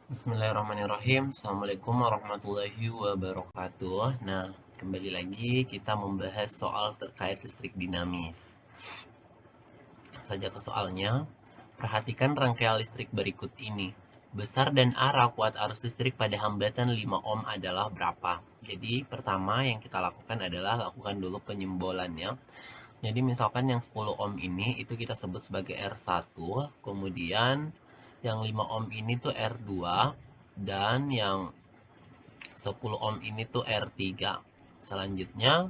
Bismillahirrahmanirrahim. Assalamualaikum warahmatullahi wabarakatuh. Nah, kembali lagi kita membahas soal terkait listrik dinamis. Saja ke soalnya. Perhatikan rangkaian listrik berikut ini. Besar dan arah kuat arus listrik pada hambatan 5 ohm adalah berapa? Jadi, pertama yang kita lakukan adalah lakukan dulu penyimbolannya. Jadi, misalkan yang 10 ohm ini itu kita sebut sebagai R1, kemudian yang 5 ohm ini tuh R2, dan yang 10 ohm ini tuh R3. Selanjutnya,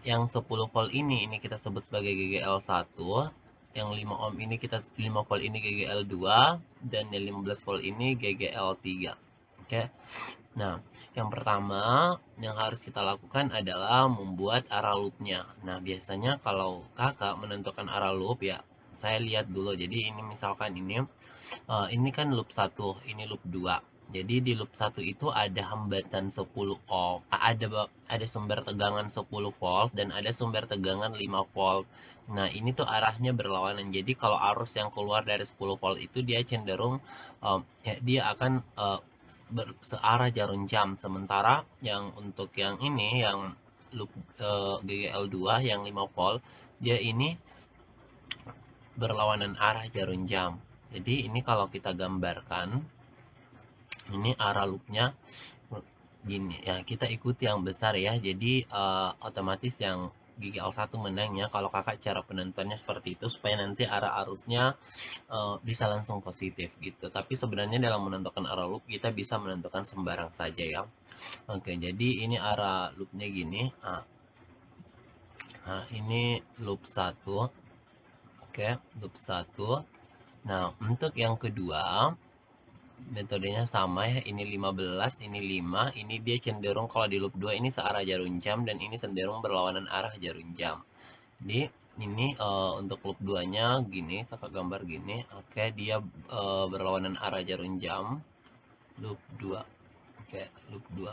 yang 10 volt ini kita sebut sebagai GGL1, yang 5 ohm ini 5 volt ini GGL2, dan yang 15 volt ini GGL3. Oke. Nah, yang pertama yang harus kita lakukan adalah membuat arah loopnya. Nah, biasanya kalau kakak menentukan arah loop ya, saya lihat dulu. Jadi ini misalkan ini kan loop satu, ini loop 2. Jadi di loop satu itu ada hambatan 10 ohm, ada sumber tegangan 10 volt dan ada sumber tegangan 5 volt. Nah, ini tuh arahnya berlawanan. Jadi kalau arus yang keluar dari 10 volt itu dia cenderung ya dia akan searah jarum jam. Sementara yang untuk yang ini yang loop GGL2 yang 5 volt, dia ini berlawanan arah jarum jam. Jadi ini kalau kita gambarkan, ini arah loopnya gini ya, kita ikuti yang besar ya. Jadi otomatis yang gigi L1 menangnya kalau kakak cara penentuannya seperti itu supaya nanti arah arusnya bisa langsung positif gitu. Tapi sebenarnya dalam menentukan arah loop kita bisa menentukan sembarang saja ya. Oke, jadi ini arah loopnya gini. Ini loop satu. Oke, loop satu. Nah, untuk yang kedua, metodenya sama ya, ini 15, ini 5, ini dia cenderung kalau di loop 2 ini searah jarum jam dan ini cenderung berlawanan arah jarum jam. Jadi ini untuk loop 2-nya gini, kakak gambar gini. Oke, dia berlawanan arah jarum jam. Loop 2. Oke, loop 2.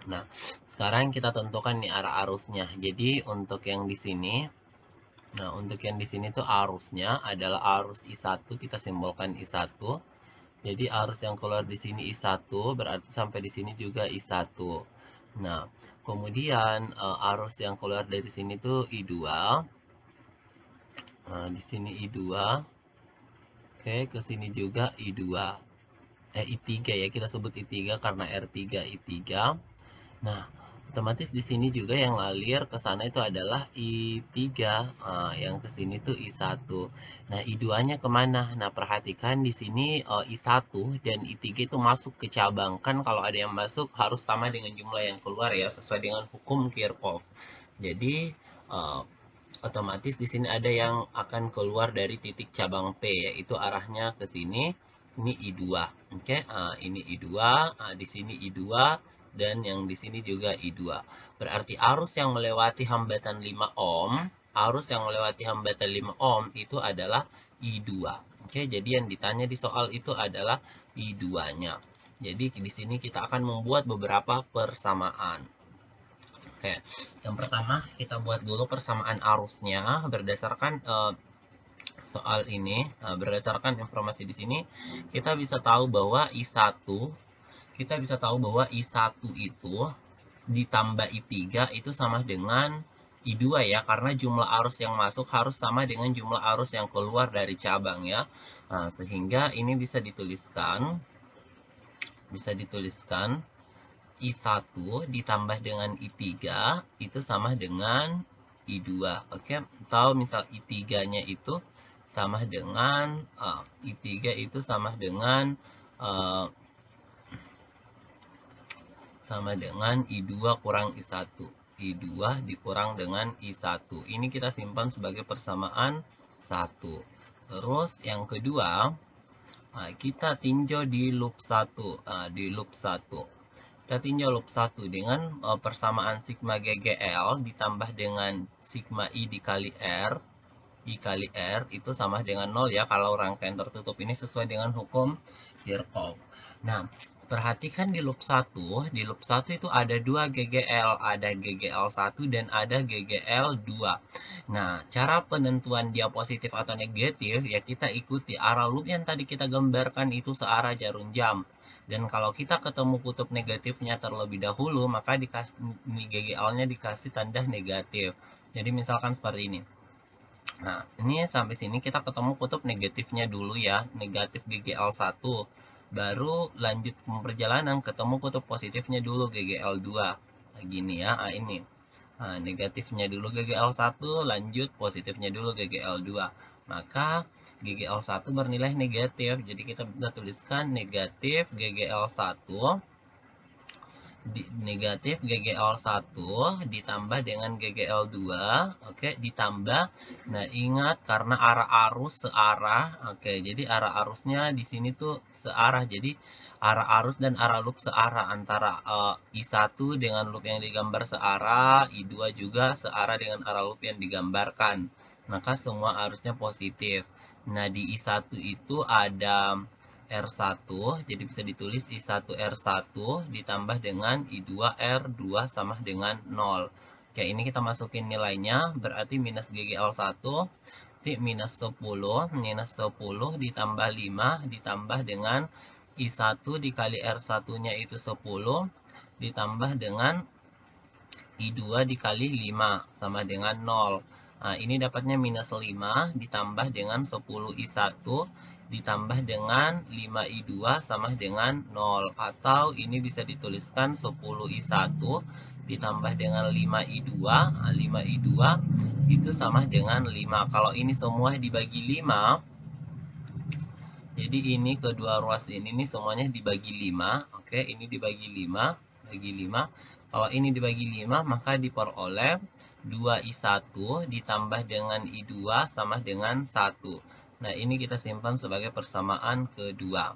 Nah, sekarang kita tentukan nih arah arusnya. Jadi untuk yang di sini, nah untuk yang di sini tuh arusnya adalah arus I1, kita simbolkan I1. Jadi arus yang keluar di sini I1 berarti sampai di sini juga I1. Nah, kemudian arus yang keluar dari sini tuh I2. Nah, di sini I2. Oke, ke sini juga I2. I3 ya, kita sebut I3 karena R3 I3. Nah, otomatis di sini juga yang ngalir ke sana itu adalah I3, yang ke sini tuh I1. Nah, I2-nya kemana? Nah, perhatikan di sini I1 dan I3 itu masuk ke cabang. Kan kalau ada yang masuk harus sama dengan jumlah yang keluar ya, sesuai dengan hukum Kirchhoff. Jadi, eh, otomatis di sini ada yang akan keluar dari titik cabang P, yaitu arahnya ke sini. Ini I2. Oke, ini I2, di sini I2 dan yang di sini juga I2. Berarti arus yang melewati hambatan 5 ohm, arus yang melewati hambatan 5 ohm itu adalah I2. Oke, jadi yang ditanya di soal itu adalah I2-nya. Jadi di sini kita akan membuat beberapa persamaan. Oke, yang pertama kita buat dulu persamaan arusnya berdasarkan soal ini, berdasarkan informasi di sini kita bisa tahu bahwa I1 itu ditambah I3 itu sama dengan I2 ya, karena jumlah arus yang masuk harus sama dengan jumlah arus yang keluar dari cabang ya. Nah, sehingga ini bisa dituliskan I1 ditambah dengan I3 itu sama dengan I2. Oke, atau misal I3-nya itu sama dengan I3 itu uh, sama dengan I2 kurang I1. I2 dikurang dengan I1. Ini kita simpan sebagai persamaan 1. Terus yang kedua, kita tinjau di loop 1. Di loop 1. Kita tinjau loop 1 dengan persamaan sigma GGL ditambah dengan sigma I dikali R. dikali R itu sama dengan 0 ya, kalau rangkaian tertutup ini sesuai dengan hukum Kirchhoff. Nah, perhatikan di loop 1 itu ada 2 GGL, ada GGL 1 dan ada GGL 2. Nah, cara penentuan dia positif atau negatif ya kita ikuti arah loop yang tadi kita gambarkan itu searah jarum jam. Dan kalau kita ketemu kutub negatifnya terlebih dahulu, maka GGL-nya dikasih tanda negatif. Jadi misalkan seperti ini. Nah, ini sampai sini kita ketemu kutub negatifnya dulu ya, negatif GGL 1. Baru lanjut perjalanan ketemu kutub positifnya dulu GGL 2. Nah, gini ya, ini. Nah, negatifnya dulu GGL 1, lanjut positifnya dulu GGL 2. Maka GGL 1 bernilai negatif. Jadi kita bisa tuliskan negatif GGL 1 negatif GGL 1 ditambah dengan GGL 2, oke, ditambah. Nah, ingat karena arah arus searah, oke, jadi arah arusnya di sini tuh searah. Jadi arah arus dan arah loop searah antara I1 dengan loop yang digambar searah, I2 juga searah dengan arah loop yang digambarkan. Maka semua arusnya positif. Nah, di I1 itu ada R1, jadi bisa ditulis I1 R1 ditambah dengan I2 R2 sama dengan 0. Oke, ini kita masukin nilainya, berarti minus GGL1 minus 10 ditambah 5 ditambah dengan I1 dikali R1-nya itu 10 ditambah dengan I2 dikali 5 sama dengan 0. Nah, ini dapatnya minus 5 ditambah dengan 10 I1 ditambah dengan 5 I2 sama dengan 0. Atau ini bisa dituliskan 10 I1 ditambah dengan 5 I2. Nah, 5 I2 itu sama dengan 5. Kalau ini semua dibagi 5, jadi ini kedua ruas ini semuanya dibagi 5. Oke, ini dibagi 5, bagi 5. Kalau ini dibagi 5, maka diperoleh 2I1 ditambah dengan I2 sama dengan 1. Nah, ini kita simpan sebagai persamaan kedua.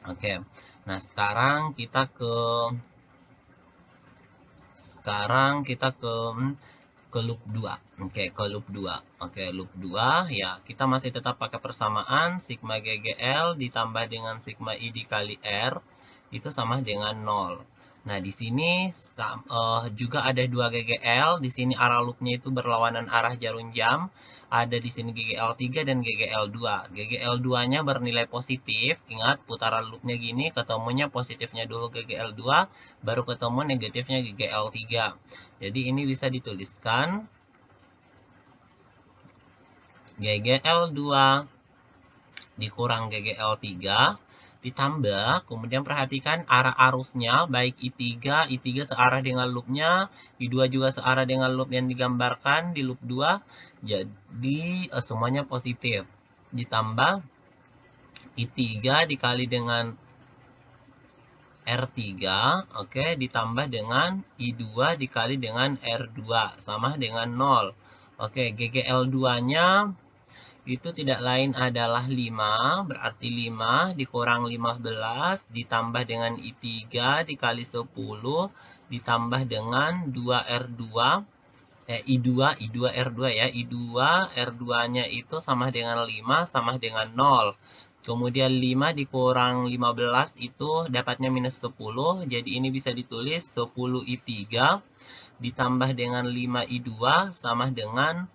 Oke, nah sekarang kita ke loop 2. Oke, ke loop 2. Oke, loop 2 ya, kita masih tetap pakai persamaan sigma GGL ditambah dengan sigma I dikali R itu sama dengan 0. Nah, di sini juga ada 2 GGL, di sini arah loopnya itu berlawanan arah jarum jam. Ada di sini GGL 3 dan GGL 2. GGL 2-nya bernilai positif. Ingat, putaran loopnya gini, ketemunya positifnya dulu GGL 2, baru ketemu negatifnya GGL 3. Jadi ini bisa dituliskan GGL 2 dikurang GGL 3 ditambah, kemudian perhatikan arah arusnya, baik I3 searah dengan loopnya, I2 juga searah dengan loop yang digambarkan di loop 2, jadi semuanya positif. Ditambah I3 dikali dengan R3, oke, ditambah dengan I2 dikali dengan R2, sama dengan 0. Oke, GGL 2-nya itu tidak lain adalah 5, berarti 5 dikurang 15 ditambah dengan I3 dikali 10 ditambah dengan 2R2 I2 R2 ya, I2 R2-nya itu sama dengan 5 sama dengan 0. Kemudian 5 dikurang 15 itu dapatnya minus 10, jadi ini bisa ditulis 10 I3 ditambah dengan 5 I2 sama dengan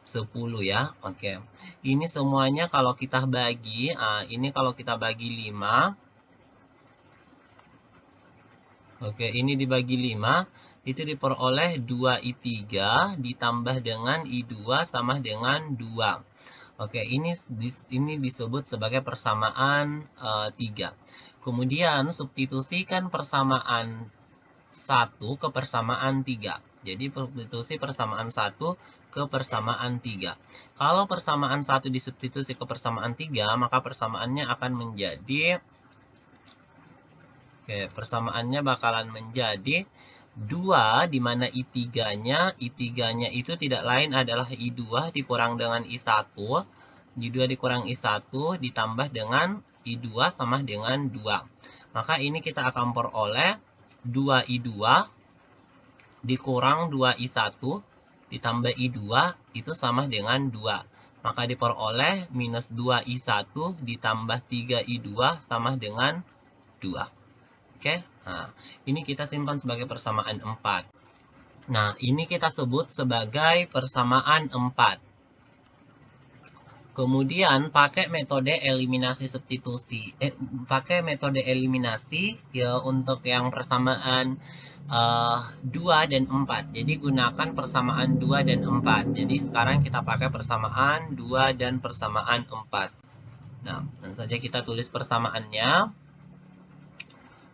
10 ya. Oke. Ini semuanya kalau kita bagi, ini kalau kita bagi 5. Oke, ini dibagi 5, itu diperoleh 2I3 ditambah dengan I2 sama dengan 2. Oke, ini disebut sebagai persamaan 3. Kemudian substitusikan persamaan 1 ke persamaan 3. Jadi substitusi persamaan 1 ke persamaan 3. Kalau persamaan 1 disubstitusi ke persamaan 3, maka persamaannya akan menjadi persamaannya bakalan menjadi 2, di mana I3-nya itu tidak lain adalah I2 dikurang dengan I1. I2 dikurang I1 ditambah dengan I2 sama dengan 2. maka ini kita akan peroleh 2I2 dikurang 2I1 ditambah I2 itu sama dengan 2. Maka diperoleh minus 2I1 ditambah 3I2 sama dengan 2. Oke, nah ini kita simpan sebagai persamaan 4. Nah, ini kita sebut sebagai persamaan 4. Kemudian pakai metode eliminasi substitusi. Pakai metode eliminasi ya untuk yang persamaan 2 dan 4. Jadi gunakan persamaan 2 dan 4. Jadi sekarang kita pakai persamaan 2 dan persamaan 4. Nah, langsung saja kita tulis persamaannya.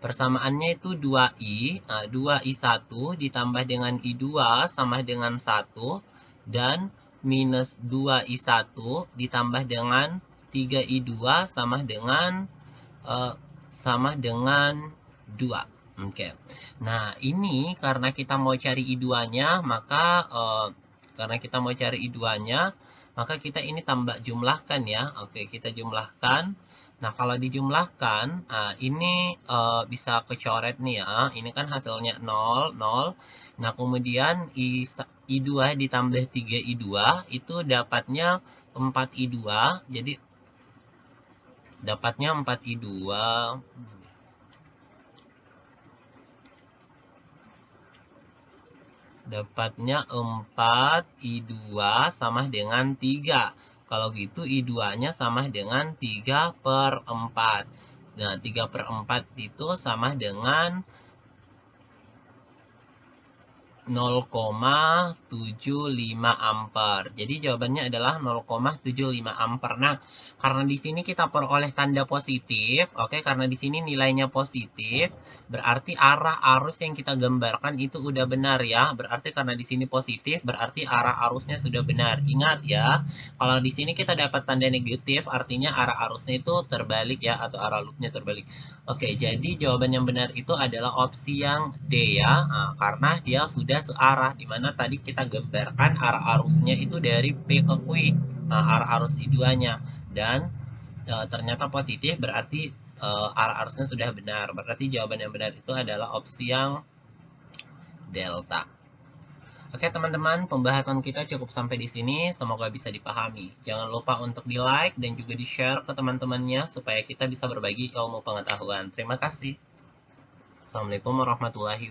Persamaannya itu 2I, 2I1 ditambah dengan I2 sama dengan 1, dan minus 2I1 ditambah dengan 3I2 sama dengan 2. Oke. Nah, ini karena kita mau cari I2-nya, maka kita ini tambah jumlahkan ya. Oke, kita jumlahkan. Nah, kalau dijumlahkan, ini bisa kecoret nih ya. Ini kan hasilnya 0, 0. Nah, kemudian I2 ditambah 3I2 itu dapatnya 4I2. Jadi, dapatnya 4I2. Dapatnya 4I2 sama dengan 3. Kalau gitu I2-nya sama dengan 3/4. Nah, 3/4 itu sama dengan 0,75 ampere. Jadi jawabannya adalah 0,75 ampere. Nah, karena di sini kita peroleh tanda positif, oke, karena di sini nilainya positif, berarti arah arus yang kita gambarkan itu udah benar ya. Berarti karena di sini positif, berarti arah arusnya sudah benar. Ingat ya, kalau di sini kita dapat tanda negatif, artinya arah arusnya itu terbalik ya, atau arah loopnya terbalik. Oke, jadi jawaban yang benar itu adalah opsi yang D ya, karena dia sudah searah, dimana tadi kita gambarkan arah arusnya itu dari P ke Q, arah arus I2-nya, dan ternyata positif, berarti arah arusnya sudah benar. Berarti jawaban yang benar itu adalah opsi yang delta. Oke teman-teman, pembahasan kita cukup sampai di sini. Semoga bisa dipahami. Jangan lupa untuk di-like dan juga di-share ke teman-temannya supaya kita bisa berbagi ilmu pengetahuan. Terima kasih. Assalamualaikum warahmatullahi wabarakatuh.